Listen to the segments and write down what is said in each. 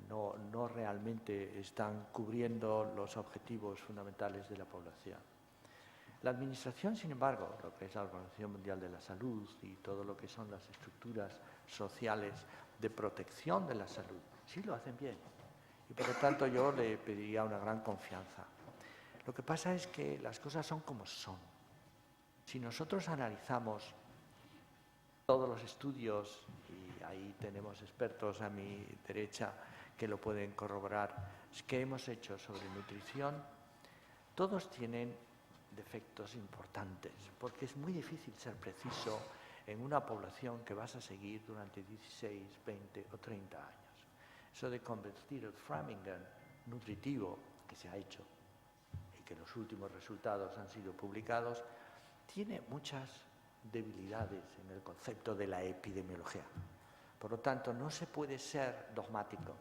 no realmente están cubriendo los objetivos fundamentales de la población. La Administración, sin embargo, lo que es la Organización Mundial de la Salud y todo lo que son las estructuras sociales de protección de la salud, sí lo hacen bien. Y por lo tanto yo le pediría una gran confianza. Lo que pasa es que las cosas son como son. Si nosotros analizamos todos los estudios, y ahí tenemos expertos a mi derecha que lo pueden corroborar, que hemos hecho sobre nutrición, todos tienen defectos importantes, porque es muy difícil ser preciso en una población que vas a seguir durante 16, 20 o 30 años. Eso de convertir el Framingham nutritivo, que se ha hecho y que los últimos resultados han sido publicados, tiene muchas debilidades en el concepto de la epidemiología. Por lo tanto, no se puede ser dogmático.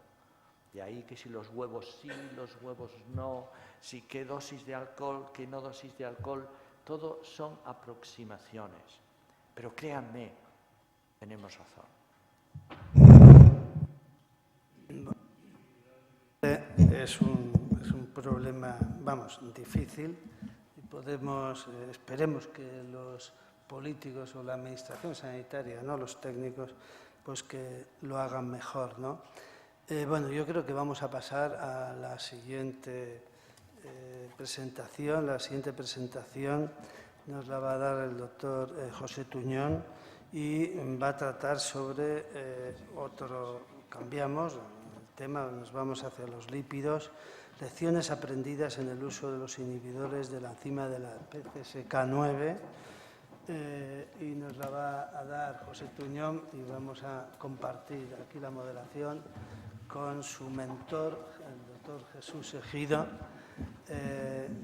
De ahí que si los huevos sí, los huevos no, si qué dosis de alcohol, qué no dosis de alcohol, todo son aproximaciones. Pero créanme, tenemos razón. Es un problema, vamos, difícil y esperemos que los políticos o la administración sanitaria, ¿no?, los técnicos, pues que lo hagan mejor, ¿no? Bueno, yo creo que vamos a pasar a la siguiente presentación. La siguiente presentación nos la va a dar el doctor José Tuñón y va a tratar sobre cambiamos el tema, nos vamos hacia los lípidos, lecciones aprendidas en el uso de los inhibidores de la enzima de la PCSK9. Y nos la va a dar José Tuñón y vamos a compartir aquí la moderación con su mentor, el doctor Jesús Ejido.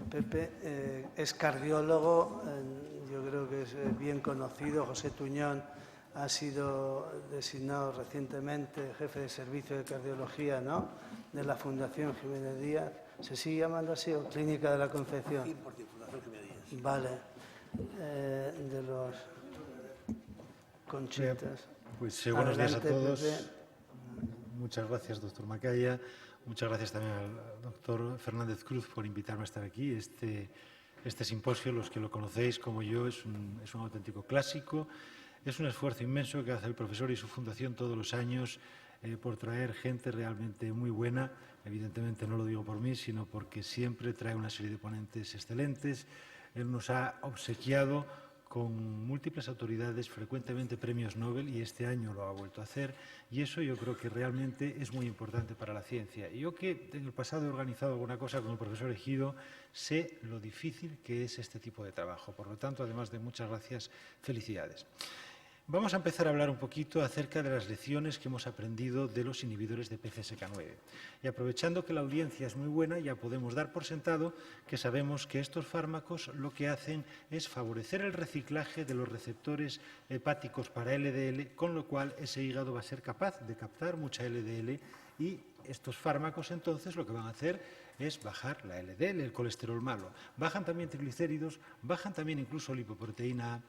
Pepe es cardiólogo, yo creo que es bien conocido. José Tuñón ha sido designado recientemente jefe de servicio de cardiología, ¿no?, de la Fundación Jiménez Díaz. ¿Se sigue llamando así o Clínica de la Concepción? Sí, por Fundación Jiménez Díaz. Vale. De los Conchitas. Pues buenos días a todos. Pepe. Muchas gracias, doctor Macaya. Muchas gracias también al doctor Fernández Cruz por invitarme a estar aquí. Este simposio, los que lo conocéis como yo, es un auténtico clásico. Es un esfuerzo inmenso que hace el profesor y su fundación todos los años por traer gente realmente muy buena. Evidentemente no lo digo por mí, sino porque siempre trae una serie de ponentes excelentes. Él nos ha obsequiado con múltiples autoridades, frecuentemente premios Nobel, y este año lo ha vuelto a hacer, y eso yo creo que realmente es muy importante para la ciencia. Y yo, que en el pasado he organizado alguna cosa con el profesor Ejido, sé lo difícil que es este tipo de trabajo. Por lo tanto, además de muchas gracias, felicidades. Vamos a empezar a hablar un poquito acerca de las lecciones que hemos aprendido de los inhibidores de PCSK9. Y aprovechando que la audiencia es muy buena, ya podemos dar por sentado que sabemos que estos fármacos lo que hacen es favorecer el reciclaje de los receptores hepáticos para LDL, con lo cual ese hígado va a ser capaz de captar mucha LDL, y estos fármacos entonces lo que van a hacer es bajar la LDL, el colesterol malo. Bajan también triglicéridos, bajan también incluso lipoproteína A,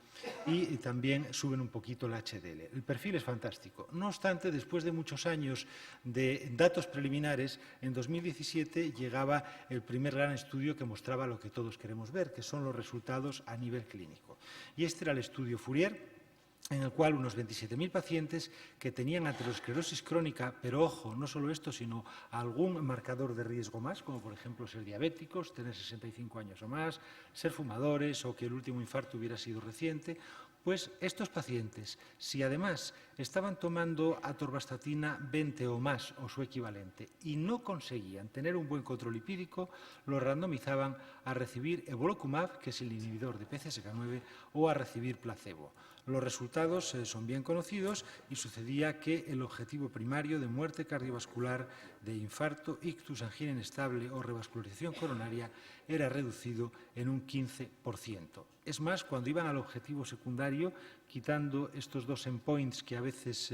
y también suben un poquito el HDL. El perfil es fantástico. No obstante, después de muchos años de datos preliminares, en 2017 llegaba el primer gran estudio que mostraba lo que todos queremos ver, que son los resultados a nivel clínico. Y este era el estudio Fourier, en el cual unos 27.000 pacientes que tenían aterosclerosis crónica, pero ojo, no solo esto, sino algún marcador de riesgo más, como por ejemplo ser diabéticos, tener 65 años o más, ser fumadores o que el último infarto hubiera sido reciente, pues estos pacientes, si además estaban tomando atorvastatina 20 o más o su equivalente y no conseguían tener un buen control lipídico, los randomizaban a recibir evolocumab, que es el inhibidor de PCSK9, o a recibir placebo. Los resultados son bien conocidos y sucedía que el objetivo primario de muerte cardiovascular, de infarto, ictus, angina inestable o revascularización coronaria era reducido en un 15%. Es más, cuando iban al objetivo secundario, quitando estos dos endpoints que a veces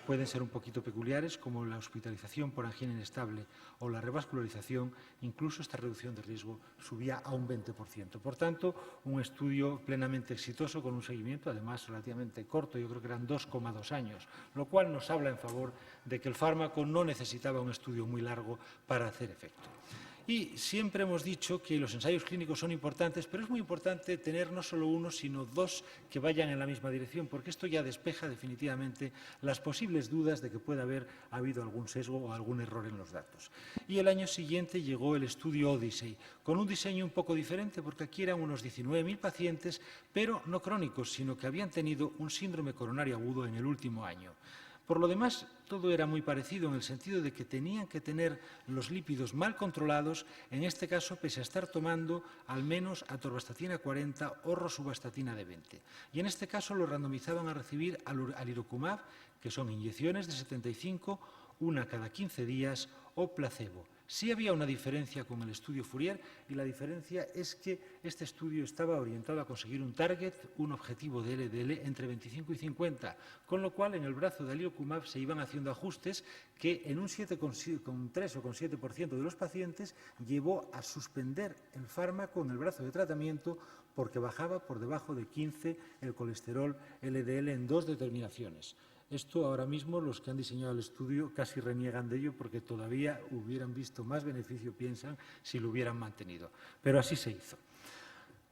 pueden ser un poquito peculiares, como la hospitalización por angina inestable o la revascularización, incluso esta reducción de riesgo subía a un 20%. Por tanto, un estudio plenamente exitoso con un seguimiento, además, relativamente corto, yo creo que eran 2,2 años, lo cual nos habla en favor de que el fármaco no necesitaba un estudio muy largo para hacer efecto. Y siempre hemos dicho que los ensayos clínicos son importantes, pero es muy importante tener no solo uno, sino dos que vayan en la misma dirección, porque esto ya despeja definitivamente las posibles dudas de que pueda haber habido algún sesgo o algún error en los datos. Y el año siguiente llegó el estudio Odyssey, con un diseño un poco diferente, porque aquí eran unos 19.000 pacientes, pero no crónicos, sino que habían tenido un síndrome coronario agudo en el último año. Por lo demás, todo era muy parecido en el sentido de que tenían que tener los lípidos mal controlados, en este caso pese a estar tomando al menos atorvastatina 40 o rosuvastatina de 20. Y en este caso lo randomizaban a recibir alirocumab, que son inyecciones de 75, una cada 15 días, o placebo. Sí había una diferencia con el estudio Fourier, y la diferencia es que este estudio estaba orientado a conseguir un target, un objetivo de LDL entre 25 y 50, con lo cual en el brazo de alirocumab se iban haciendo ajustes que en un 7,3 o con 7% de los pacientes llevó a suspender el fármaco en el brazo de tratamiento porque bajaba por debajo de 15 el colesterol LDL en dos determinaciones. Esto ahora mismo los que han diseñado el estudio casi reniegan de ello porque todavía hubieran visto más beneficio, piensan, si lo hubieran mantenido. Pero así se hizo.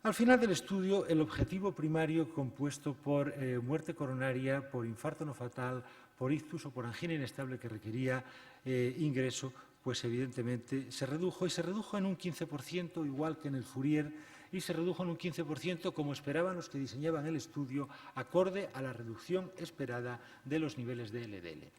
Al final del estudio, el objetivo primario compuesto por muerte coronaria, por infarto no fatal, por ictus o por angina inestable que requería ingreso, pues evidentemente se redujo, y se redujo en un 15%, igual que en el Fourier, y se redujo en un 15% como esperaban los que diseñaban el estudio, acorde a la reducción esperada de los niveles de LDL.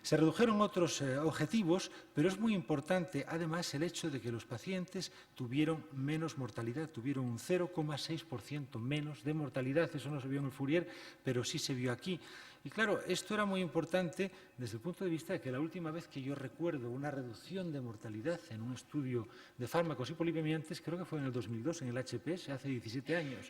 Se redujeron otros objetivos, pero es muy importante además el hecho de que los pacientes tuvieron menos mortalidad, tuvieron un 0,6% menos de mortalidad. Eso no se vio en el Fourier, pero sí se vio aquí. Y claro, esto era muy importante desde el punto de vista de que la última vez que yo recuerdo una reducción de mortalidad en un estudio de fármacos hipolipemiantes, creo que fue en el 2002, en el HPS, hace 17 años.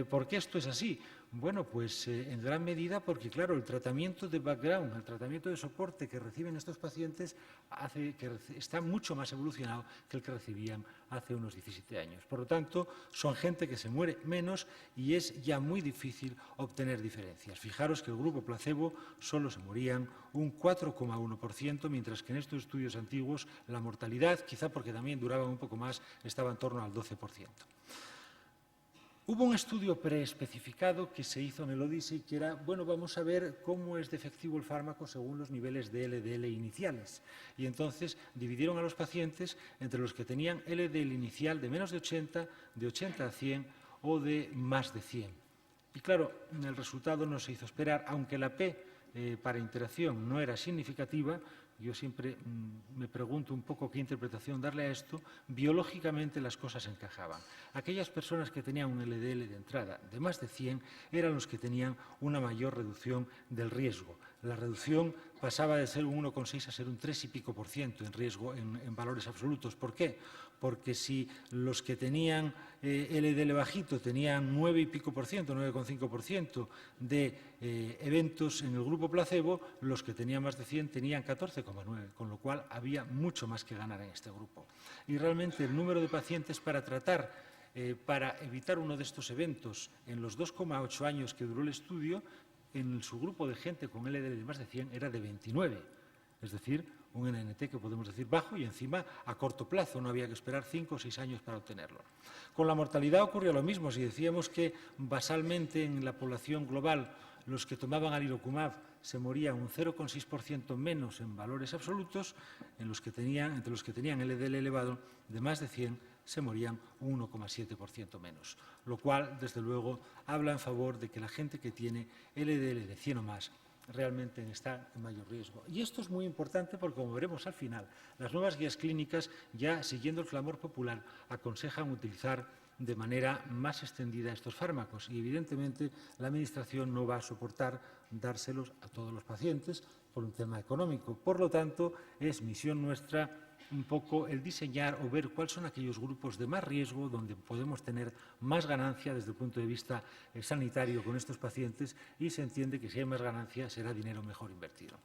¿Por qué esto es así? Bueno, pues en gran medida porque, claro, el tratamiento de background, el tratamiento de soporte que reciben estos pacientes hace que está mucho más evolucionado que el que recibían hace unos 17 años. Por lo tanto, son gente que se muere menos y es ya muy difícil obtener diferencias. Fijaros que el grupo placebo solo se morían un 4,1%, mientras que en estos estudios antiguos la mortalidad, quizá porque también duraban un poco más, estaba en torno al 12%. Hubo un estudio preespecificado que se hizo en el Odyssey que era, bueno, vamos a ver cómo es de efectivo el fármaco según los niveles de LDL iniciales. Y entonces dividieron a los pacientes entre los que tenían LDL inicial de menos de 80, de 80 a 100 o de más de 100. Y claro, el resultado no se hizo esperar, aunque la P para interacción no era significativa. Yo siempre me pregunto un poco qué interpretación darle a esto. Biológicamente las cosas encajaban. Aquellas personas que tenían un LDL de entrada de más de 100 eran los que tenían una mayor reducción del riesgo. La reducción pasaba de ser un 1,6 a ser un 3 y pico por ciento en riesgo en valores absolutos. ¿Por qué? Porque si los que tenían LDL bajito tenían 9 y pico por ciento, 9,5% de eventos en el grupo placebo, los que tenían más de 100 tenían 14,9, con lo cual había mucho más que ganar en este grupo. Y realmente el número de pacientes para tratar, para evitar uno de estos eventos en los 2,8 años que duró el estudio, en su grupo de gente con LDL de más de 100 era de 29, es decir, un NNT que podemos decir bajo y encima a corto plazo, no había que esperar 5 o 6 años para obtenerlo. Con la mortalidad ocurrió lo mismo. Si decíamos que basalmente en la población global los que tomaban alirocumab se morían un 0,6% menos en valores absolutos, entre los que tenían LDL elevado de más de 100 se morían un 1,7% menos, lo cual, desde luego, habla en favor de que la gente que tiene LDL de 100 o más realmente está en mayor riesgo. Y esto es muy importante porque, como veremos al final, las nuevas guías clínicas, ya siguiendo el clamor popular, aconsejan utilizar de manera más extendida estos fármacos y, evidentemente, la Administración no va a soportar dárselos a todos los pacientes por un tema económico. Por lo tanto, es misión nuestra un poco el diseñar o ver cuáles son aquellos grupos de más riesgo donde podemos tener más ganancia desde el punto de vista sanitario con estos pacientes, y se entiende que si hay más ganancia será dinero mejor invertido.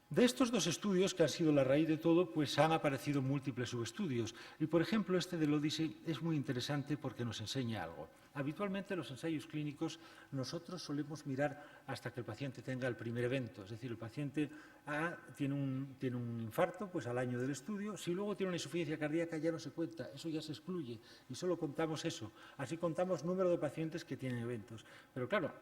De estos dos estudios, que han sido la raíz de todo, pues han aparecido múltiples subestudios. Y, por ejemplo, este del Odyssey es muy interesante porque nos enseña algo. Habitualmente, en los ensayos clínicos, nosotros solemos mirar hasta que el paciente tenga el primer evento. Es decir, el paciente tiene un infarto pues al año del estudio. Si luego tiene una insuficiencia cardíaca, ya no se cuenta. Eso ya se excluye. Y solo contamos eso. Así contamos número de pacientes que tienen eventos. Pero, claro,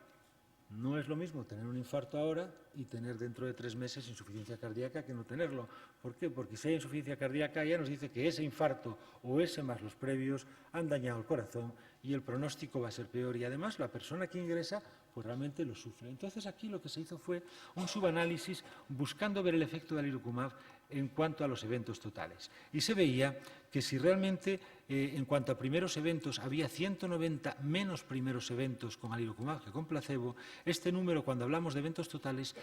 no es lo mismo tener un infarto ahora y tener dentro de 3 meses insuficiencia cardíaca que no tenerlo. ¿Por qué? Porque si hay insuficiencia cardíaca ya nos dice que ese infarto o ese más los previos han dañado el corazón y el pronóstico va a ser peor. Y además la persona que ingresa pues realmente lo sufre. Entonces aquí lo que se hizo fue un subanálisis buscando ver el efecto de alirocumab en cuanto a los eventos totales. Y se veía que si realmente en cuanto a primeros eventos había 190 menos primeros eventos con alirocumab que con placebo, este número cuando hablamos de eventos totales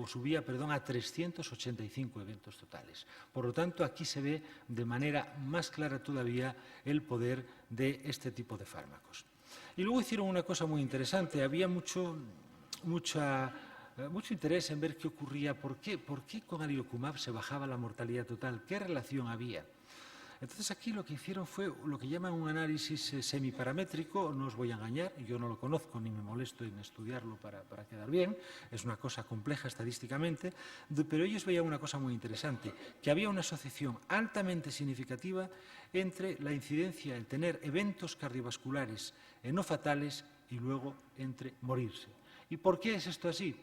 subía a 385 eventos totales. Por lo tanto, aquí se ve de manera más clara todavía el poder de este tipo de fármacos. Y luego hicieron una cosa muy interesante. Había mucho interés en ver qué ocurría, por qué con alirocumab se bajaba la mortalidad total, qué relación había. Entonces aquí lo que hicieron fue lo que llaman un análisis semiparamétrico. No os voy a engañar, yo no lo conozco ni me molesto en estudiarlo para quedar bien, es una cosa compleja estadísticamente, pero ellos veían una cosa muy interesante, que había una asociación altamente significativa entre la incidencia, el tener eventos cardiovasculares no fatales y luego entre morirse. ¿Y por qué es esto así?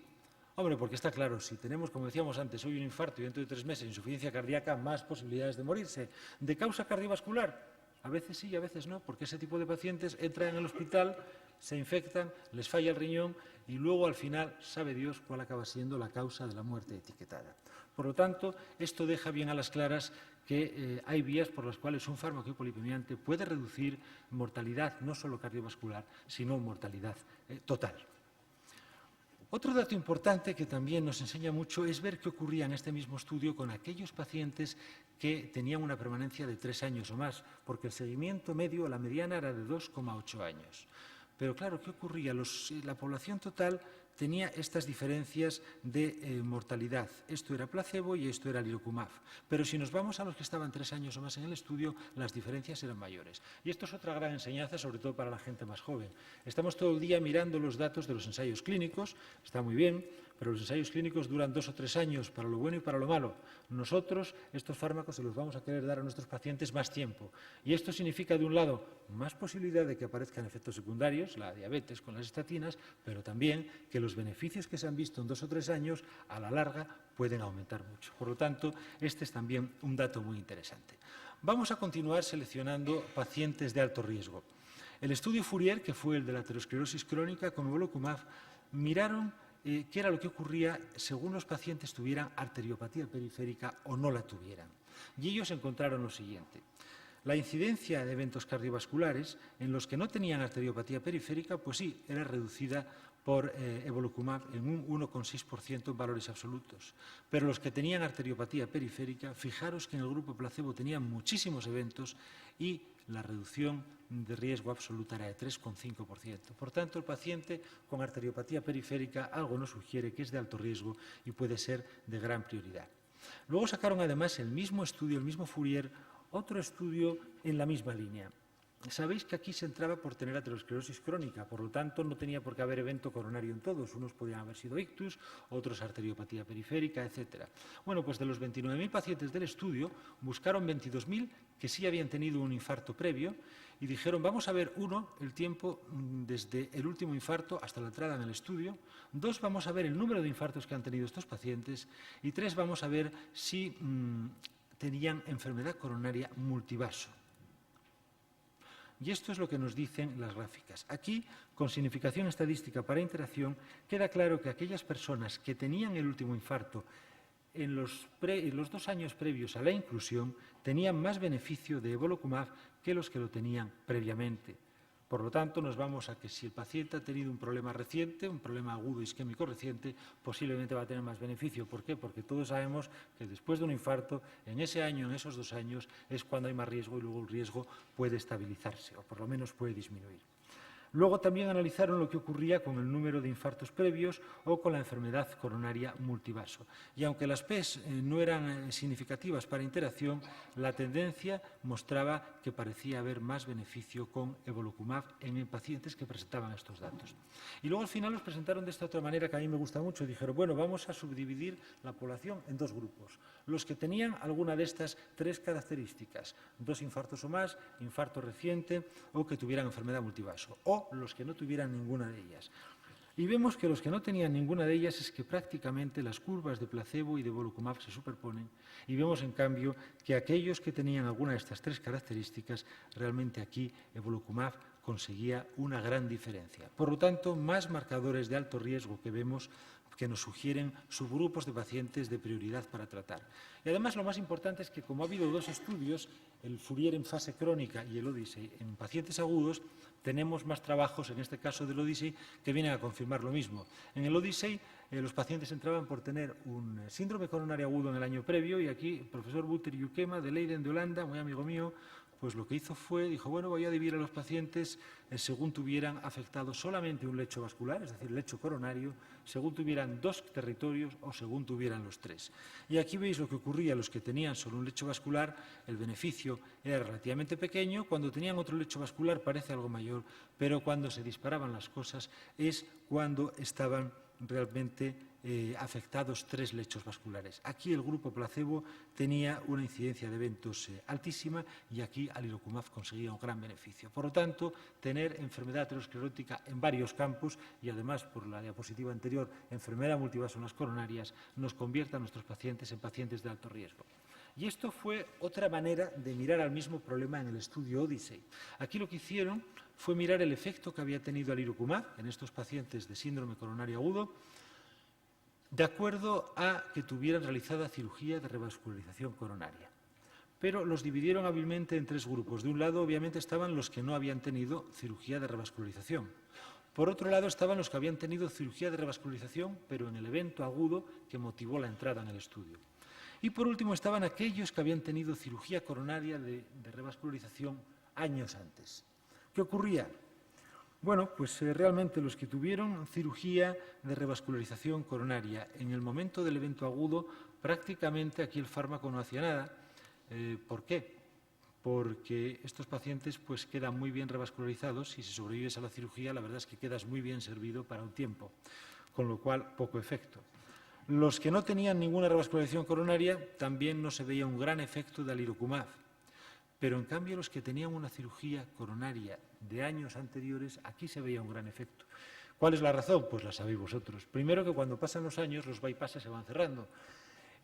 Hombre, porque está claro, si tenemos, como decíamos antes, hoy un infarto y dentro de 3 meses insuficiencia cardíaca, más posibilidades de morirse. ¿De causa cardiovascular? A veces sí y a veces no, porque ese tipo de pacientes entran en el hospital, se infectan, les falla el riñón y luego al final sabe Dios cuál acaba siendo la causa de la muerte etiquetada. Por lo tanto, esto deja bien a las claras que hay vías por las cuales un fármaco hipolipemiante puede reducir mortalidad no solo cardiovascular, sino mortalidad total. Otro dato importante que también nos enseña mucho es ver qué ocurría en este mismo estudio con aquellos pacientes que tenían una permanencia de 3 años o más, porque el seguimiento medio, la mediana, era de 2,8 años. Pero claro, ¿qué ocurría? La población total tenía estas diferencias de mortalidad. Esto era placebo y esto era alirocumab. Pero si nos vamos a los que estaban 3 años o más en el estudio, las diferencias eran mayores. Y esto es otra gran enseñanza, sobre todo para la gente más joven. Estamos todo el día mirando los datos de los ensayos clínicos, está muy bien, pero los ensayos clínicos duran 2 o 3 años para lo bueno y para lo malo. Nosotros estos fármacos se los vamos a querer dar a nuestros pacientes más tiempo. Y esto significa, de un lado, más posibilidad de que aparezcan efectos secundarios, la diabetes con las estatinas, pero también que los beneficios que se han visto en 2 o 3 años, a la larga, pueden aumentar mucho. Por lo tanto, este es también un dato muy interesante. Vamos a continuar seleccionando pacientes de alto riesgo. El estudio Fourier, que fue el de la aterosclerosis crónica con evolocumab, miraron qué era lo que ocurría según los pacientes tuvieran arteriopatía periférica o no la tuvieran. Y ellos encontraron lo siguiente. La incidencia de eventos cardiovasculares en los que no tenían arteriopatía periférica, pues sí, era reducida por evolocumab en un 1,6% en valores absolutos. Pero los que tenían arteriopatía periférica, fijaros que en el grupo placebo tenían muchísimos eventos y la reducción de riesgo absoluta era de 3,5%. Por tanto, el paciente con arteriopatía periférica algo nos sugiere que es de alto riesgo y puede ser de gran prioridad. Luego sacaron además el mismo estudio, el mismo Fourier, otro estudio en la misma línea. Sabéis que aquí se entraba por tener aterosclerosis crónica, por lo tanto no tenía por qué haber evento coronario en todos. Unos podían haber sido ictus, otros arteriopatía periférica, etc. Bueno, pues de los 29.000 pacientes del estudio, buscaron 22.000 que sí habían tenido un infarto previo y dijeron, vamos a ver, 1, el tiempo desde el último infarto hasta la entrada en el estudio; 2, vamos a ver el número de infartos que han tenido estos pacientes; y 3, vamos a ver si tenían enfermedad coronaria multivaso. Y esto es lo que nos dicen las gráficas. Aquí, con significación estadística para interacción, queda claro que aquellas personas que tenían el último infarto en los 2 años previos a la inclusión tenían más beneficio de evolocumab que los que lo tenían previamente. Por lo tanto, nos vamos a que si el paciente ha tenido un problema reciente, un problema agudo isquémico reciente, posiblemente va a tener más beneficio. ¿Por qué? Porque todos sabemos que después de un infarto, en ese año, en esos 2 años, es cuando hay más riesgo y luego el riesgo puede estabilizarse o por lo menos puede disminuir. Luego también analizaron lo que ocurría con el número de infartos previos o con la enfermedad coronaria multivaso. Y aunque las PES no eran significativas para interacción, la tendencia mostraba que parecía haber más beneficio con evolocumab en pacientes que presentaban estos datos. Y luego al final los presentaron de esta otra manera que a mí me gusta mucho. Dijeron, bueno, vamos a subdividir la población en 2 grupos. Los que tenían alguna de estas 3 características, 2 infartos o más, infarto reciente o que tuvieran enfermedad multivaso, o los que no tuvieran ninguna de ellas. Y vemos que los que no tenían ninguna de ellas es que prácticamente las curvas de placebo y de evolocumab se superponen y vemos en cambio que aquellos que tenían alguna de estas 3 características, realmente aquí evolocumab conseguía una gran diferencia. Por lo tanto, más marcadores de alto riesgo que vemos que nos sugieren subgrupos de pacientes de prioridad para tratar. Y además lo más importante es que como ha habido 2 estudios, el Fourier en fase crónica y el Odyssey en pacientes agudos, tenemos más trabajos, en este caso del Odyssey, que vienen a confirmar lo mismo. En el Odyssey los pacientes entraban por tener un síndrome coronario agudo en el año previo y aquí el profesor Buter Yukema de Leiden de Holanda, muy amigo mío, pues lo que hizo fue, dijo, bueno, voy a dividir a los pacientes según tuvieran afectado solamente un lecho vascular, es decir, lecho coronario, según tuvieran 2 territorios o según tuvieran los 3. Y aquí veis lo que ocurría a los que tenían solo un lecho vascular, el beneficio era relativamente pequeño, cuando tenían otro lecho vascular parece algo mayor, pero cuando se disparaban las cosas es cuando estaban realmente afectados 3 lechos vasculares. Aquí el grupo placebo tenía una incidencia de eventos altísima y aquí alirocumab conseguía un gran beneficio. Por lo tanto, tener enfermedad aterosclerótica en varios campos y además, por la diapositiva anterior, enfermedad multivaso en las coronarias, nos convierte a nuestros pacientes en pacientes de alto riesgo. Y esto fue otra manera de mirar al mismo problema en el estudio Odyssey. Aquí lo que hicieron fue mirar el efecto que había tenido alirocumab en estos pacientes de síndrome coronario agudo de acuerdo a que tuvieran realizada cirugía de revascularización coronaria. Pero los dividieron hábilmente en 3 grupos. De un lado, obviamente, estaban los que no habían tenido cirugía de revascularización. Por otro lado, estaban los que habían tenido cirugía de revascularización, pero en el evento agudo que motivó la entrada en el estudio. Y por último, estaban aquellos que habían tenido cirugía coronaria de revascularización años antes. ¿Qué ocurría? Bueno, pues realmente los que tuvieron cirugía de revascularización coronaria en el momento del evento agudo, prácticamente aquí el fármaco no hacía nada. ¿Por qué? Porque estos pacientes pues quedan muy bien revascularizados y si sobrevives a la cirugía, la verdad es que quedas muy bien servido para un tiempo, con lo cual poco efecto. Los que no tenían ninguna revascularización coronaria también no se veía un gran efecto de alirocumab. Pero en cambio los que tenían una cirugía coronaria de años anteriores, aquí se veía un gran efecto. ¿Cuál es la razón? Pues la sabéis vosotros. Primero, que cuando pasan los años los bypasses se van cerrando.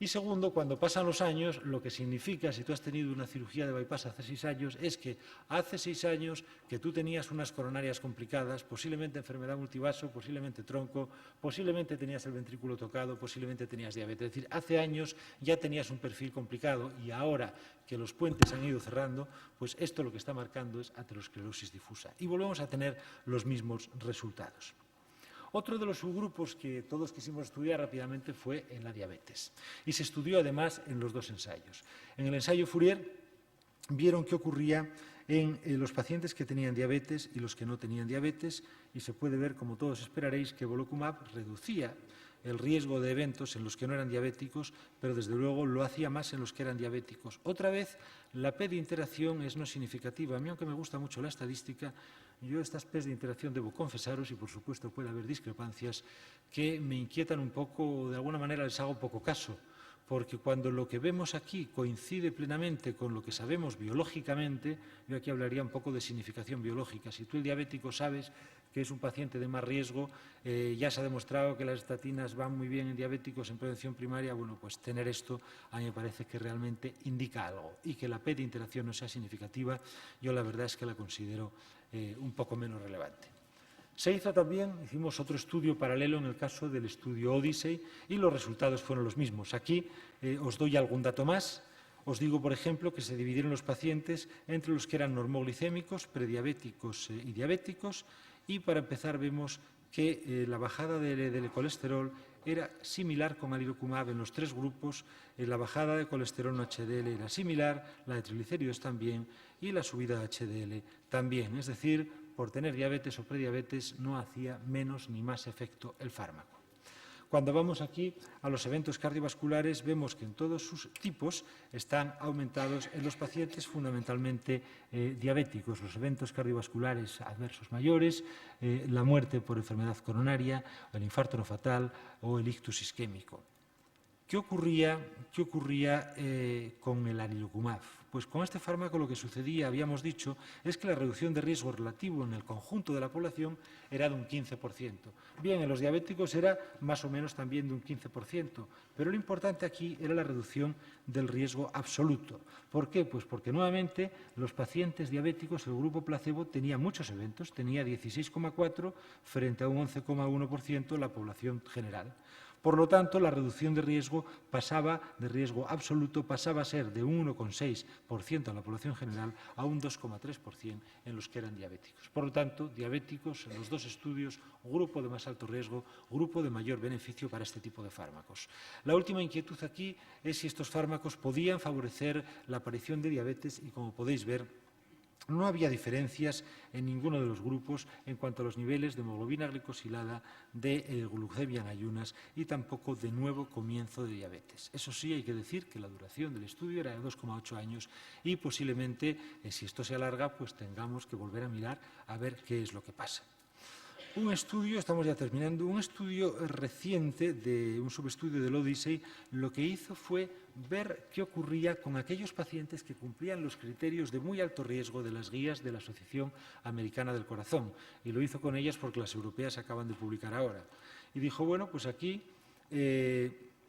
Y segundo, cuando pasan los años, lo que significa, si tú has tenido una cirugía de bypass hace 6 años, es que hace 6 años que tú tenías unas coronarias complicadas, posiblemente enfermedad multivaso, posiblemente tronco, posiblemente tenías el ventrículo tocado, posiblemente tenías diabetes. Es decir, hace años ya tenías un perfil complicado y ahora que los puentes han ido cerrando, pues esto lo que está marcando es aterosclerosis difusa. Y volvemos a tener los mismos resultados. Otro de los subgrupos que todos quisimos estudiar rápidamente fue en la diabetes. Y se estudió además en los 2 ensayos. En el ensayo Fourier vieron qué ocurría en los pacientes que tenían diabetes y los que no tenían diabetes y se puede ver, como todos esperaréis, que evolocumab reducía el riesgo de eventos en los que no eran diabéticos, pero desde luego lo hacía más en los que eran diabéticos. Otra vez, la P de interacción es no significativa. A mí, aunque me gusta mucho la estadística, yo estas P de interacción debo confesaros, y por supuesto puede haber discrepancias, que me inquietan un poco, de alguna manera les hago poco caso, porque cuando lo que vemos aquí coincide plenamente con lo que sabemos biológicamente, yo aquí hablaría un poco de significación biológica. Si tú el diabético sabes que es un paciente de más riesgo, ya se ha demostrado que las estatinas van muy bien en diabéticos en prevención primaria, bueno, pues tener esto a mí me parece que realmente indica algo. Y que la P de interacción no sea significativa, yo la verdad es que la considero un poco menos relevante. Se hizo también, hicimos otro estudio paralelo en el caso del estudio Odyssey y los resultados fueron los mismos. Aquí os doy algún dato más. Os digo, por ejemplo, que se dividieron los pacientes entre los que eran normoglicémicos, prediabéticos y diabéticos, y para empezar vemos que la bajada del colesterol era similar con alirocumab en los 3 grupos, la bajada de colesterol no HDL era similar, la de triglicéridos también y la subida de HDL también. Es decir, por tener diabetes o prediabetes no hacía menos ni más efecto el fármaco. Cuando vamos aquí a los eventos cardiovasculares, vemos que en todos sus tipos están aumentados en los pacientes fundamentalmente diabéticos, los eventos cardiovasculares adversos mayores, la muerte por enfermedad coronaria, el infarto no fatal o el ictus isquémico. ¿Qué ocurría con el alirocumab? Pues con este fármaco lo que sucedía, habíamos dicho, es que la reducción de riesgo relativo en el conjunto de la población era de un 15%. Bien, en los diabéticos era más o menos también de un 15%, pero lo importante aquí era la reducción del riesgo absoluto. ¿Por qué? Pues porque nuevamente los pacientes diabéticos, el grupo placebo, tenía muchos eventos, tenía 16,4 frente a un 11,1% la población general. Por lo tanto, la reducción de riesgo absoluto pasaba a ser de un 1,6% en la población general a un 2,3% en los que eran diabéticos. Por lo tanto, diabéticos en los 2 estudios, grupo de más alto riesgo, grupo de mayor beneficio para este tipo de fármacos. La última inquietud aquí es si estos fármacos podían favorecer la aparición de diabetes y, como podéis ver, no había diferencias en ninguno de los grupos en cuanto a los niveles de hemoglobina glicosilada, de glucemia en ayunas y tampoco de nuevo comienzo de diabetes. Eso sí, hay que decir que la duración del estudio era de 2,8 años y posiblemente, si esto se alarga, pues tengamos que volver a mirar a ver qué es lo que pasa. Un estudio, estamos ya terminando, un estudio reciente, un subestudio del Odyssey, lo que hizo fue ver qué ocurría con aquellos pacientes que cumplían los criterios de muy alto riesgo de las guías de la Asociación Americana del Corazón. Y lo hizo con ellas porque las europeas acaban de publicar ahora. Y dijo, bueno, pues aquí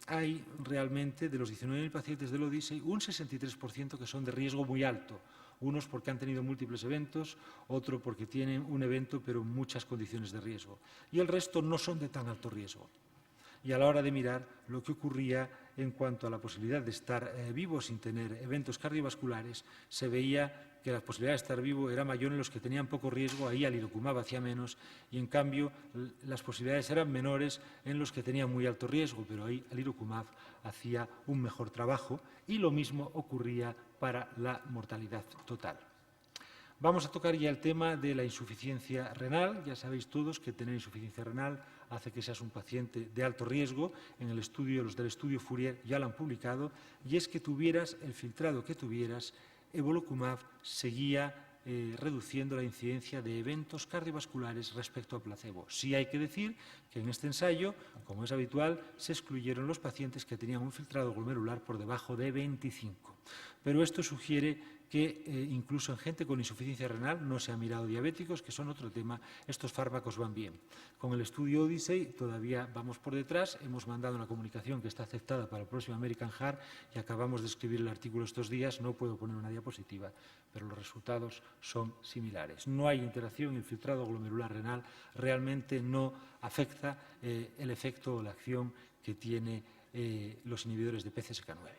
hay realmente, de los 19.000 pacientes del Odyssey, un 63% que son de riesgo muy alto. Unos porque han tenido múltiples eventos, otro porque tienen un evento pero muchas condiciones de riesgo. Y el resto no son de tan alto riesgo. Y a la hora de mirar lo que ocurría en cuanto a la posibilidad de estar vivo sin tener eventos cardiovasculares, se veía que la posibilidad de estar vivo era mayor en los que tenían poco riesgo, ahí alirocumab hacía menos, y en cambio las posibilidades eran menores en los que tenían muy alto riesgo, pero ahí alirocumab hacía un mejor trabajo, y lo mismo ocurría para la mortalidad total. Vamos a tocar ya el tema de la insuficiencia renal. Ya sabéis todos que tener insuficiencia renal hace que seas un paciente de alto riesgo. En el estudio, los del estudio Fourier ya lo han publicado, y es que tuvieras el filtrado que tuvieras, evolocumab seguía reduciendo la incidencia de eventos cardiovasculares respecto a placebo. Sí hay que decir que en este ensayo, como es habitual, se excluyeron los pacientes que tenían un filtrado glomerular por debajo de 25. Pero esto sugiere que incluso en gente con insuficiencia renal, no se ha mirado diabéticos, que son otro tema, estos fármacos van bien. Con el estudio Odyssey todavía vamos por detrás, hemos mandado una comunicación que está aceptada para el próximo American Heart y acabamos de escribir el artículo estos días, no puedo poner una diapositiva, pero los resultados son similares. No hay interacción, el filtrado glomerular renal realmente no afecta el efecto o la acción que tiene los inhibidores de PCSK9.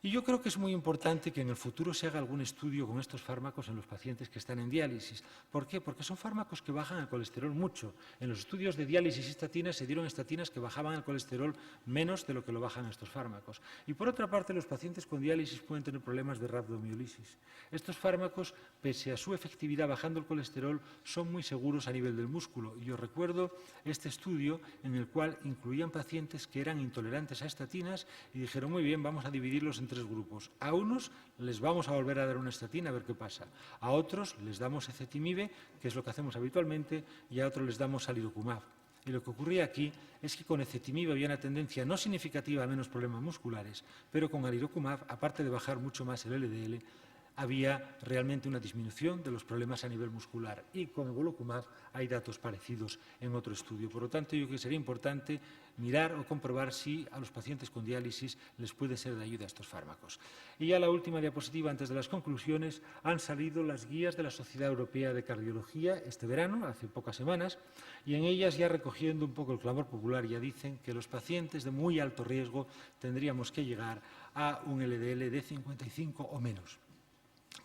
Y yo creo que es muy importante que en el futuro se haga algún estudio con estos fármacos en los pacientes que están en diálisis. ¿Por qué? Porque son fármacos que bajan el colesterol mucho. En los estudios de diálisis y estatinas se dieron estatinas que bajaban el colesterol menos de lo que lo bajan estos fármacos. Y por otra parte, los pacientes con diálisis pueden tener problemas de rhabdomiólisis. Estos fármacos, pese a su efectividad bajando el colesterol, son muy seguros a nivel del músculo. Y os recuerdo este estudio en el cual incluían pacientes que eran intolerantes a estatinas y dijeron, muy bien, vamos a dividirlos en 3 grupos. A unos les vamos a volver a dar una estatina a ver qué pasa. A otros les damos ezetimibe, que es lo que hacemos habitualmente, y a otros les damos alirocumab. Y lo que ocurría aquí es que con ezetimibe había una tendencia no significativa a menos problemas musculares, pero con alirocumab, aparte de bajar mucho más el LDL, había realmente una disminución de los problemas a nivel muscular. Y con evolocumab hay datos parecidos en otro estudio. Por lo tanto, yo creo que sería importante mirar o comprobar si a los pacientes con diálisis les puede ser de ayuda estos fármacos. Y ya la última diapositiva, antes de las conclusiones, han salido las guías de la Sociedad Europea de Cardiología este verano, hace pocas semanas, y en ellas, ya recogiendo un poco el clamor popular, ya dicen que los pacientes de muy alto riesgo tendríamos que llegar a un LDL de 55 o menos.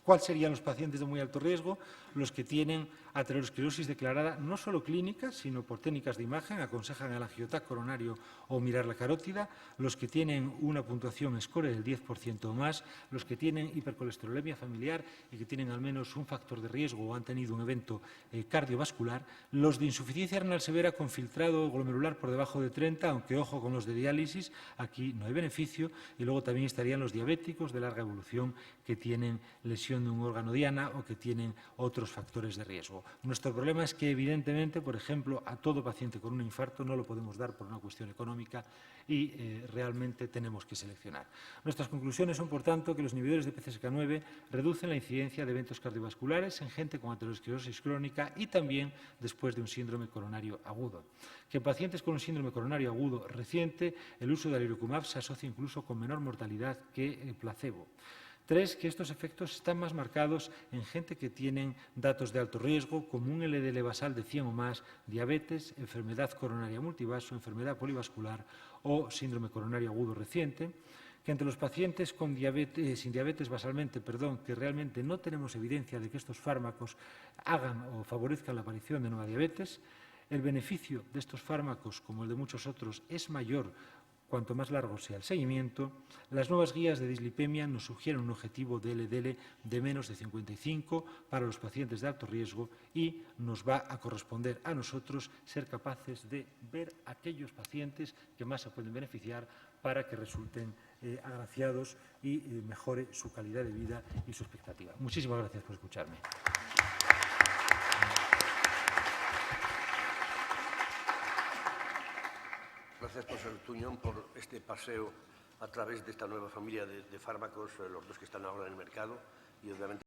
¿Cuáles serían los pacientes de muy alto riesgo? Los que tienen aterosclerosis declarada no solo clínica, sino por técnicas de imagen, aconsejan el angioTAC coronario o mirar la carótida, los que tienen una puntuación score del 10% o más, los que tienen hipercolesterolemia familiar y que tienen al menos un factor de riesgo o han tenido un evento cardiovascular, los de insuficiencia renal severa con filtrado glomerular por debajo de 30, aunque ojo con los de diálisis, aquí no hay beneficio, y luego también estarían los diabéticos de larga evolución que tienen lesión de un órgano diana o que tienen otros factores de riesgo. Nuestro problema es que, evidentemente, por ejemplo, a todo paciente con un infarto no lo podemos dar por una cuestión económica y realmente tenemos que seleccionar. Nuestras conclusiones son, por tanto, que los inhibidores de PCSK9 reducen la incidencia de eventos cardiovasculares en gente con aterosclerosis crónica y también después de un síndrome coronario agudo. Que en pacientes con un síndrome coronario agudo reciente, el uso de alirocumab se asocia incluso con menor mortalidad que el placebo. 3, que estos efectos están más marcados en gente que tienen datos de alto riesgo, como un LDL basal de 100 o más, diabetes, enfermedad coronaria multivaso, enfermedad polivascular o síndrome coronario agudo reciente, que entre los pacientes sin diabetes basalmente, que realmente no tenemos evidencia de que estos fármacos hagan o favorezcan la aparición de nueva diabetes, el beneficio de estos fármacos, como el de muchos otros, es mayor cuanto más largo sea el seguimiento. Las nuevas guías de dislipemia nos sugieren un objetivo de LDL de menos de 55 para los pacientes de alto riesgo y nos va a corresponder a nosotros ser capaces de ver aquellos pacientes que más se pueden beneficiar para que resulten agraciados y mejore su calidad de vida y su expectativa. Muchísimas gracias por escucharme. Gracias, profesor Tuñón, por este paseo a través de esta nueva familia de fármacos, los dos que están ahora en el mercado y, obviamente,